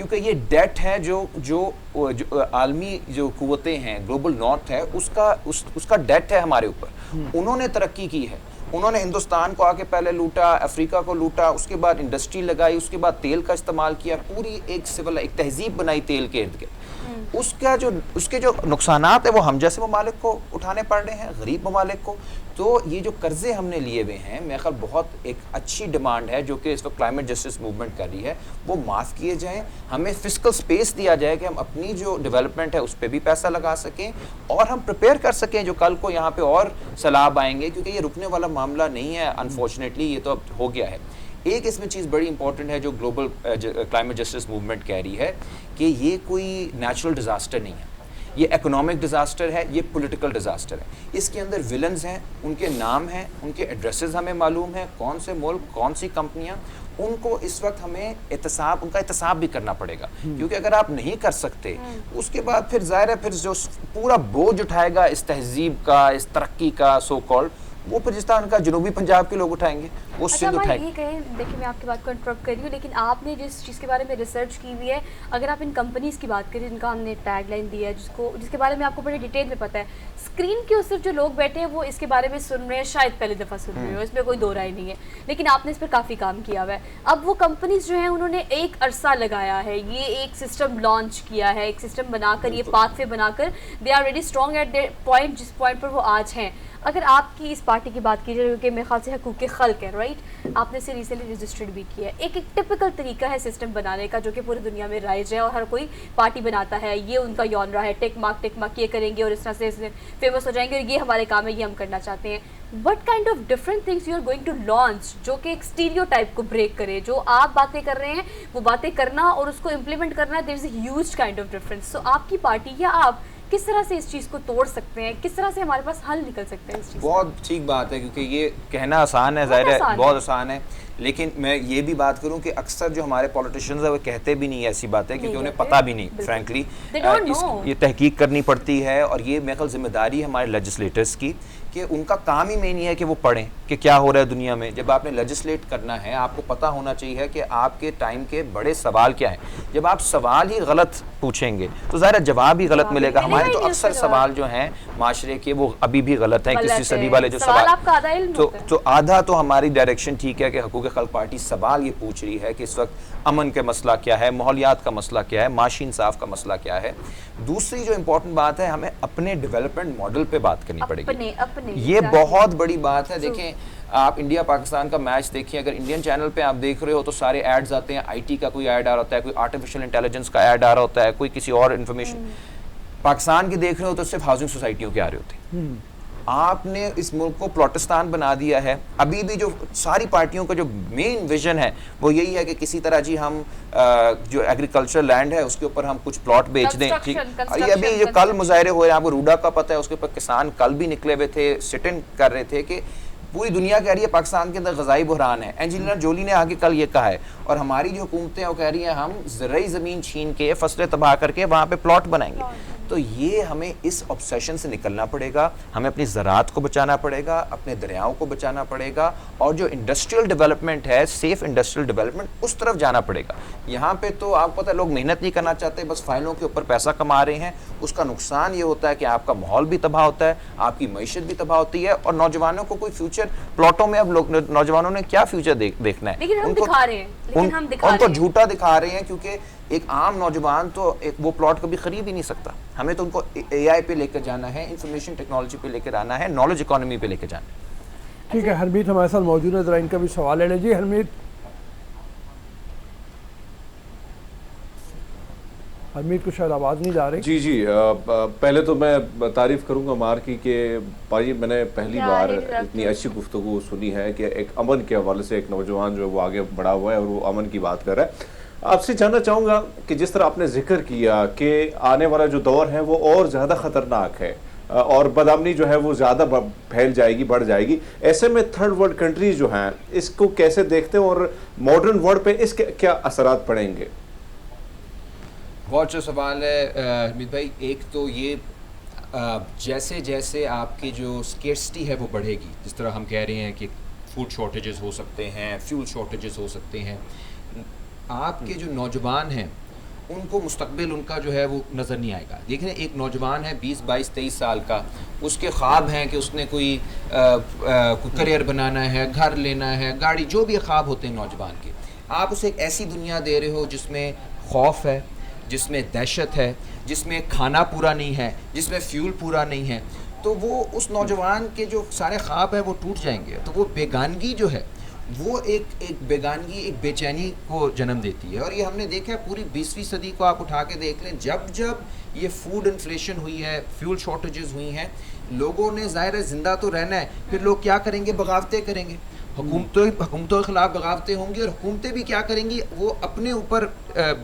کیونکہ یہ ڈیٹ ہے جو عالمی جو قوتیں ہیں، گلوبل نارتھ ہے، اس کا ڈیٹ ہے ہمارے اوپر. انہوں نے ترقی کی ہے، انہوں نے ہندوستان کو آگے پہلے لوٹا، افریقہ کو لوٹا، اس کے بعد انڈسٹری لگائی، اس کے بعد تیل کا استعمال کیا، پوری ایک تہذیب بنائی تیل کے ارد گرد. اس کے جو نقصانات ہیں وہ ہم جیسے ممالک کو اٹھانے پڑ رہے ہیں، غریب ممالک کو. تو یہ جو قرضے ہم نے لیے ہوئے ہیں، میرے خیال بہت ایک اچھی ڈیمانڈ ہے جو کہ اس وقت کلائمیٹ جسٹس موومنٹ کر رہی ہے، وہ معاف کیے جائیں. ہمیں فسکل سپیس دیا جائے کہ ہم اپنی جو ڈیولپمنٹ ہے اس پہ بھی پیسہ لگا سکیں اور ہم پریپیئر کر سکیں جو کل کو یہاں پہ اور سیلاب آئیں گے، کیونکہ یہ رکنے والا معاملہ نہیں ہے. انفارچونیٹلی یہ تو اب ہو گیا ہے. ایک اس میں چیز بڑی امپورٹنٹ ہے جو گلوبل کلائمیٹ جسٹس موومنٹ کہہ رہی ہے کہ یہ کوئی نیچرل ڈیزاسٹر نہیں ہے، یہ اکنامک ڈیزاسٹر ہے، یہ پولیٹیکل ڈیزاسٹر ہے. اس کے اندر ولنز ہیں، ان کے نام ہیں، ان کے ایڈریسز ہمیں معلوم ہیں، کون سے ملک، کون سی کمپنیاں. ان کو اس وقت ہمیں ان کا احتساب بھی کرنا پڑے گا، کیونکہ اگر آپ نہیں کر سکتے اس کے بعد پھر ظاہر ہے پھر جو پورا بوجھ اٹھائے گا اس تہذیب کا، اس ترقی کا سو کالڈ، وہ پاکستان کا جنوبی پنجاب کے لوگ اٹھائیں گے، وہ سندھ اٹھائیں گے. یہ کہیں دیکھیں میں آپ کی بات کو انٹرپٹ کر رہی ہوں، لیکن آپ نے جس چیز کے بارے میں ریسرچ کی ہوئی ہے، اگر آپ ان کمپنیز کی بات کریں جن کا ہم نے ٹیگ لائن دیا ہے، جس کے بارے میں آپ کو بڑی ڈیٹیل میں پتہ ہے، اسکرین کے صرف جو لوگ بیٹھے ہیں وہ اس کے بارے میں سن رہے ہیں، شاید پہلی دفعہ سن رہے ہو، اس میں کوئی دو رائے نہیں ہے، لیکن آپ نے اس پر کافی کام کیا ہوا ہے. اب وہ کمپنیز جو ہیں انہوں نے ایک عرصہ لگایا ہے، یہ ایک سسٹم لانچ کیا ہے، ایک سسٹم بنا کر، یہ پاتھ وے بنا کر، they are very strong at the point, جس پوائنٹ پر وہ آج ہیں. اگر آپ کی اس پارٹی کی بات کی جائے کہ میرے خیال سے حقوق خلق ہے، رائٹ، آپ نے اسے ریسنٹلی رجسٹرڈ بھی کیا ہے. ایک ٹپیکل طریقہ ہے سسٹم بنانے کا جو کہ پوری دنیا میں رائج ہے اور ہر کوئی پارٹی بناتا ہے، یہ ان کا یونرا ہے، ٹک مارک یہ کریں گے اور اس طرح سے فیمس ہو جائیں گے اور یہ ہمارے کام ہے، یہ ہم کرنا چاہتے ہیں. What kind of different things you are going to launch جو کہ ایک اسٹیریو ٹائپ کو بریک کرے؟ جو آپ باتیں کر رہے ہیں وہ باتیں کرنا اور اس کو امپلیمنٹ کرنا، there is a huge kind of difference. So آپ کی پارٹی یا آپ کس طرح سے اس چیز کو توڑ سکتے ہیں، کس طرح سے ہمارے پاس حل نکل سکتے ہیں اس چیز؟ بہت ٹھیک بات ہے، کیونکہ یہ کہنا آسان ہے، ظاہر ہے بہت آسان ہے، لیکن میں یہ بھی بات کروں کہ اکثر جو ہمارے پولیٹیشینز ہیں وہ کہتے بھی نہیں ایسی باتیں، کیونکہ انہیں پتہ بھی نہیں فرینکلی. یہ تحقیق کرنی پڑتی ہے اور یہ میرے خیال ذمہ داری ہے ہمارے لیجسلیٹرز کی کہ ان کا کام ہی میں نہیں ہے کہ وہ پڑھیں کہ کیا ہو رہا ہے دنیا میں. جب آپ نے لیجسلیٹ کرنا ہے آپ کو پتہ ہونا چاہیے کہ آپ کے ٹائم کے بڑے سوال کیا ہیں. جب آپ سوال ہی غلط پوچھیں گے تو ظاہر جواب ہی غلط ملے گا. ہمارے تو اکثر سوال جو ہیں معاشرے کے وہ ابھی بھی غلط ہیں. 21ویں صدی والے جو سوال تو آدھا تو ہماری ڈائریکشن ٹھیک ہے کہ حقوق خلق پارٹی سوال یہ پوچھ رہی ہے کہ اس وقت امن کے مسئلہ کیا ہے، ماحولیات کا مسئلہ کیا ہے، معاشی انصاف کا مسئلہ کیا ہے. دوسری جو امپورٹنٹ بات ہے ہمیں اپنے ڈیولپمنٹ ماڈل پہ بات کرنی پڑے گی. یہ بہت بڑی بات ہے. دیکھیں آپ انڈیا پاکستان کا میچ دیکھیں، اگر انڈین چینل پہ آپ دیکھ رہے ہو تو سارے ایڈز آتے ہیں، آئی ٹی کا کوئی ایڈ آ رہا ہوتا ہے، کوئی آرٹیفیشیل انٹیلیجنس کا ایڈ آ رہا ہوتا ہے، کوئی کسی اور انفارمیشن. پاکستان کے دیکھ رہے ہو تو صرف ہاؤسنگ سوسائٹیوں کے آ رہے ہوتے ہیں. آپ نے اس ملک کو پلاٹستان بنا دیا ہے. ابھی بھی جو ساری پارٹیوں کا جو مین ویژن ہے وہ یہی ہے کہ کسی طرح جی ہم جو ایگریکلچر لینڈ ہے اس کے اوپر ہم کچھ پلاٹ بیچ دیں. یہ ابھی جو کل مظاہرے ہوئے ہیں، آپ کو روڈا کا پتہ ہے، اس کے اوپر کسان کل بھی نکلے ہوئے تھے، سٹ ان کر رہے تھے کہ پوری دنیا کہہ رہی ہے پاکستان کے اندر غذائی بحران ہے. اینجلینا جولی نے آگے کل یہ کہا ہے، اور ہماری جو حکومتیں وہ کہہ رہی ہیں ہم زرعی زمین چھین کے فصلیں تباہ کر کے وہاں پہ پلاٹ بنائیں گے. تو یہ ہمیں اس آبسیشن سے نکلنا پڑے گا. ہمیں اپنی زراعت کو بچانا پڑے گا، اپنے دریاؤں کو بچانا پڑے گا، اور جو انڈسٹریل ڈیولپمنٹ ہے، سیف انڈسٹریل ڈیولپمنٹ، اس طرف جانا پڑے گا. یہاں پہ تو آپ کو پتہ ہے لوگ محنت نہیں کرنا چاہتے، بس فائلوں کے اوپر پیسہ کما رہے ہیں. اس کا نقصان یہ ہوتا ہے کہ آپ کا ماحول بھی تباہ ہوتا ہے، آپ کی معیشت بھی تباہ ہوتی ہے، اور نوجوانوں کو کوئی فیوچر پلاٹوں میں اب لوگ نوجوانوں نے کیا فیوچر دیکھنا ہے؟ ان کو جھوٹا دکھا رہے ہیں، کیونکہ ایک عام نوجوان تو وہ پلاٹ کبھی خرید ہی نہیں سکتا. ہمیں تو ان کو اے آئی پہ لے کر جانا ہے، انفارمیشن ٹیکنالوجی پہ لے کر آنا ہے، نالج اکانومی پہ لے کر جانا ہے. ٹھیک ہے، حرمیت ہمارے ساتھ موجود ہے، ذرا ان کا بھی سوال لے لیں. جی حرمیت کو شاید آواز نہیں جا رہی. جی پہلے تو میں تعریف کروں گا مار کی کہ بھائی میں نے پہلی بار اتنی اچھی گفتگو سنی ہے کہ ایک امن کے حوالے سے ایک نوجوان جو ہے وہ آگے بڑھا ہوا ہے اور وہ امن کی بات کر رہا ہے. آپ سے جاننا چاہوں گا کہ جس طرح آپ نے ذکر کیا کہ آنے والا جو دور ہے وہ اور زیادہ خطرناک ہے اور بدامنی جو ہے وہ زیادہ پھیل جائے گی، بڑھ جائے گی. ایسے میں تھرڈ ورلڈ کنٹریز جو ہیں اس کو کیسے دیکھتے ہیں اور ماڈرن ورلڈ پہ اس کے کیا اثرات پڑیں گے؟ بہت اچھا سوال ہے حمید بھائی. ایک تو یہ جیسے جیسے آپ کی جو اسکیرسٹی ہے وہ بڑھے گی، جس طرح ہم کہہ رہے ہیں کہ فوڈ شارٹیجز ہو سکتے ہیں، فیول شارٹیجز ہو سکتے ہیں، آپ کے جو نوجوان ہیں ان کو مستقبل ان کا جو ہے وہ نظر نہیں آئے گا. دیکھیں ایک نوجوان ہے 20 22 23 سال کا, اس کے خواب ہیں کہ اس نے کوئی کریئر بنانا ہے, گھر لینا ہے, گاڑی, جو بھی خواب ہوتے ہیں نوجوان کے. آپ اسے ایک ایسی دنیا دے رہے ہو جس میں خوف ہے, جس میں دہشت ہے, جس میں کھانا پورا نہیں ہے, جس میں فیول پورا نہیں ہے, تو وہ اس نوجوان کے جو سارے خواب ہیں وہ ٹوٹ جائیں گے. تو وہ بیگانگی جو ہے وہ ایک بیگانگی, ایک بے چینی کو جنم دیتی ہے. اور یہ ہم نے دیکھا ہے پوری 20ویں صدی کو آپ اٹھا کے دیکھ لیں, جب یہ فوڈ انفلیشن ہوئی ہے, فیول شارٹیجز ہوئی ہیں, لوگوں نے ظاہر ہے زندہ تو رہنا ہے, پھر لوگ کیا کریں گے, بغاوتیں کریں گے, حکومتوں کے خلاف بغاوتیں ہوں گی, اور حکومتیں بھی کیا کریں گی, وہ اپنے اوپر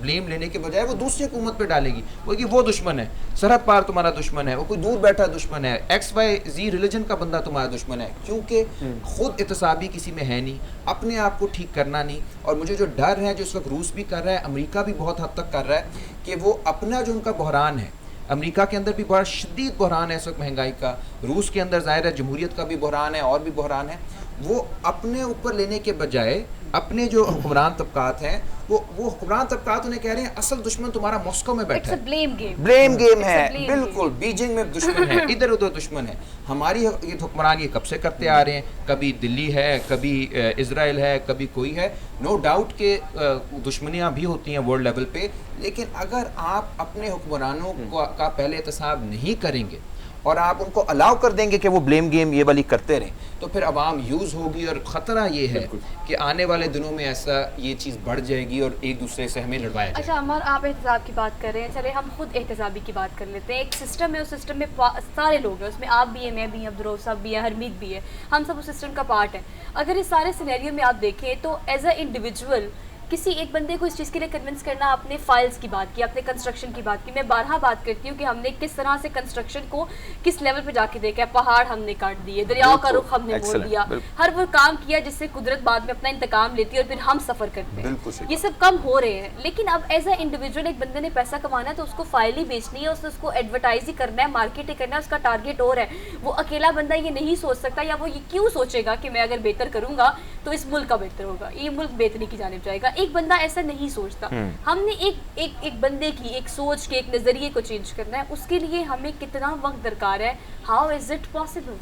بلیم لینے کے بجائے وہ دوسری حکومت پہ ڈالے گی, وہ کہ وہ دشمن ہے, سرحد پار تمہارا دشمن ہے, وہ کوئی دور بیٹھا دشمن ہے, XYZ ریلیجن کا بندہ تمہارا دشمن ہے, کیونکہ خود احتسابی کسی میں ہے نہیں, اپنے آپ کو ٹھیک کرنا نہیں. اور مجھے جو ڈر ہے جو اس وقت روس بھی کر رہا ہے, امریکہ بھی بہت حد تک کر رہا ہے, کہ وہ اپنا جو ان کا بحران ہے, امریکہ کے اندر بھی بڑا شدید بحران ہے اس وقت مہنگائی کا, روس کے اندر ظاہر ہے جمہوریت کا بھی بحران ہے, اور بھی بحران ہے, وہ اپنے اوپر لینے کے بجائے اپنے جو حکمران طبقات ہیں وہ حکمران طبقات انہیں کہہ رہے ہیں اصل دشمن تمہارا ماسکو میں بیٹھا ہے, بلیم گیم ہے, بالکل بیجنگ میں دشمن ہے, ادھر ادھر دشمن ہے. ہماری یہ حکمران یہ کب سے کرتے آ رہے ہیں, کبھی دلی ہے, کبھی اسرائیل ہے, کبھی کوئی ہے, نو ڈاؤٹ کہ دشمنیاں بھی ہوتی ہیں ورلڈ لیول پہ, لیکن اگر آپ اپنے حکمرانوں کا پہلے احتساب نہیں کریں گے اور آپ ان کو الاؤ کر دیں گے کہ وہ بلیم گیم یہ والی کرتے رہیں, تو پھر عوام یوز ہوگی, اور خطرہ یہ ہے کہ آنے والے دنوں میں ایسا یہ چیز بڑھ جائے گی اور ایک دوسرے سے ہمیں لڑوایا جائے. اچھا عمر, آپ احتساب کی بات کر رہے ہیں, چلے ہم خود احتسابی کی بات کر لیتے ہیں. ایک سسٹم ہے, اس سسٹم میں سارے لوگ ہیں, اس میں آپ بھی ہیں, میں بھی ہیں, عبدالرؤف صاحب بھی ہیں, حرمیت بھی ہے, ہم سب اس سسٹم کا پارٹ ہیں. اگر اس سارے سینیریو میں آپ دیکھیں تو ایز اے انڈیویجول کسی ایک بندے کو اس چیز کے لیے کنونس کرنا, آپ نے فائلز کی بات کی, آپ نے کنسٹرکشن کی بات کی, میں بارہا بات کرتی ہوں کہ ہم نے کس طرح سے کنسٹرکشن کو کس لیول پہ جا کے دیکھا ہے. پہاڑ ہم نے کاٹ دیے, دریاؤں کا رخ ہم نے موڑ دیا, ہر وہ کام کیا جس سے قدرت بعد میں اپنا انتقام لیتی ہے اور پھر ہم سفر کرتے ہیں. یہ سب کم ہو رہے ہیں, لیکن اب ایز اے انڈیویجول ایک بندے نے پیسہ کمانا ہے تو اس کو فائل ہی بیچنی ہے, اس کو ایڈورٹائز ہی کرنا ہے, مارکیٹ ہی کرنا ہے, اس کا ٹارگیٹ اور ہے. وہ اکیلا بندہ یہ نہیں سوچ سکتا, یا وہ یہ کیوں سوچے گا کہ میں اگر بہتر کروں گا تو اس ملک کا بہتر ہوگا, یہ ملک بہتری کی جانب جائے گا. ایک بندہ ایسا نہیں سوچتا. ہم نے ایک بندے کی ایک سوچ کے ایک نظریے کو چینج کرنا ہے, اس کے لیے ہمیں کتنا وقت درکار ہے, ہاؤ از اٹ پاسبل؟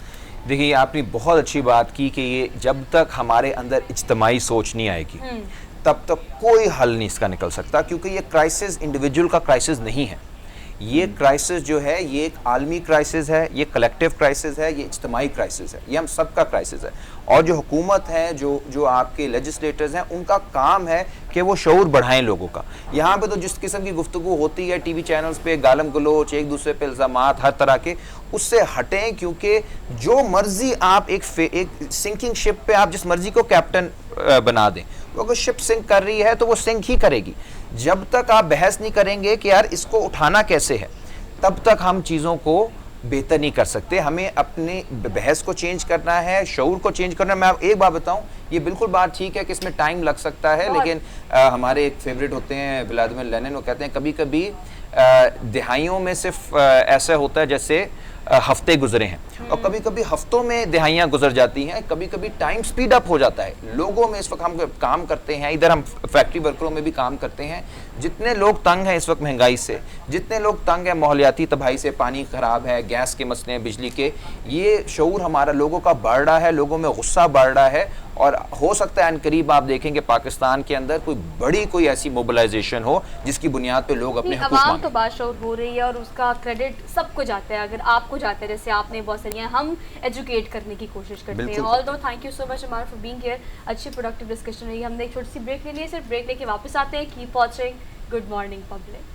دیکھیے آپ نے بہت اچھی بات کی کہ یہ جب تک ہمارے اندر اجتماعی سوچ نہیں آئے گی تب تک کوئی حل نہیں اس کا نکل سکتا, کیونکہ یہ کرائسس انڈیویجول کا کرائسس نہیں ہے, یہ کرائسس جو ہے یہ ایک عالمی کرائسس ہے, یہ کلیکٹیو کرائسس ہے, یہ اجتماعی کرائسس ہے, یہ ہم سب کا کرائسس ہے. اور جو حکومت ہے, جو آپ کے لیجسلیٹرز ہیں, ان کا کام ہے کہ وہ شعور بڑھائیں لوگوں کا. یہاں پہ تو جس قسم کی گفتگو ہوتی ہے ٹی وی چینلز پہ, گالم گلوچ, ایک دوسرے پہ الزامات ہر طرح کے, اس سے ہٹیں, کیونکہ جو مرضی آپ ایک سنکنگ شپ پہ آپ جس مرضی کو کیپٹن بنا دیں, وہ اگر شپ سنک کر رہی ہے تو وہ سنک ہی کرے گی. جب تک آپ بحث نہیں کریں گے کہ یار اس کو اٹھانا کیسے ہے, تب تک ہم چیزوں کو بہتر نہیں کر سکتے. ہمیں اپنے بحث کو چینج کرنا ہے, شعور کو چینج کرنا ہے. میں ایک بات بتاؤں, یہ بالکل بات ٹھیک ہے کہ اس میں ٹائم لگ سکتا ہے, لیکن ہمارے ایک فیوریٹ ہوتے ہیں ولادیمیر لینن, وہ کہتے ہیں کبھی کبھی دہائیوں میں صرف ایسا ہوتا ہے جیسے ہفتے گزرے ہیں, اور کبھی کبھی ہفتوں میں دہائیاں گزر جاتی ہیں, کبھی کبھی ٹائم سپیڈ اپ ہو جاتا ہے. لوگوں میں اس وقت ہم کام کرتے ہیں, ادھر ہم فیکٹری ورکروں میں بھی کام کرتے ہیں, جتنے لوگ تنگ ہیں اس وقت مہنگائی سے, جتنے لوگ تنگ ہیں ماحولیاتی تباہی سے, پانی خراب ہے, گیس کے مسئلے ہیں, بجلی کے, یہ شعور ہمارا لوگوں کا بڑھ رہا ہے, لوگوں میں غصہ بڑھ رہا ہے. اور ہو سکتا ہے ان قریب آپ دیکھیں کہ پاکستان کے اندر کوئی ایسی موبلائزیشن ہو جس کی بنیاد پہ لوگ اپنے حقوق مانگیں. عوام تو باشعور ہو رہی ہے اور اس کا کریڈٹ سب کو جاتا ہے, اگر آپ کو جاتا ہے, جیسے آپ نے بہت ساری ہیں, ہم ایجوکیٹ کرنے کی کوشش کرتے ہیں. Although thank you so much Ammar for being here. اچھی پروڈکٹیو ڈسکشن رہی. ہم نے ایک چھوٹی سی بریک لے لی ہے, صرف بریک لے کے واپس آتے ہیں. Keep watching good morning public.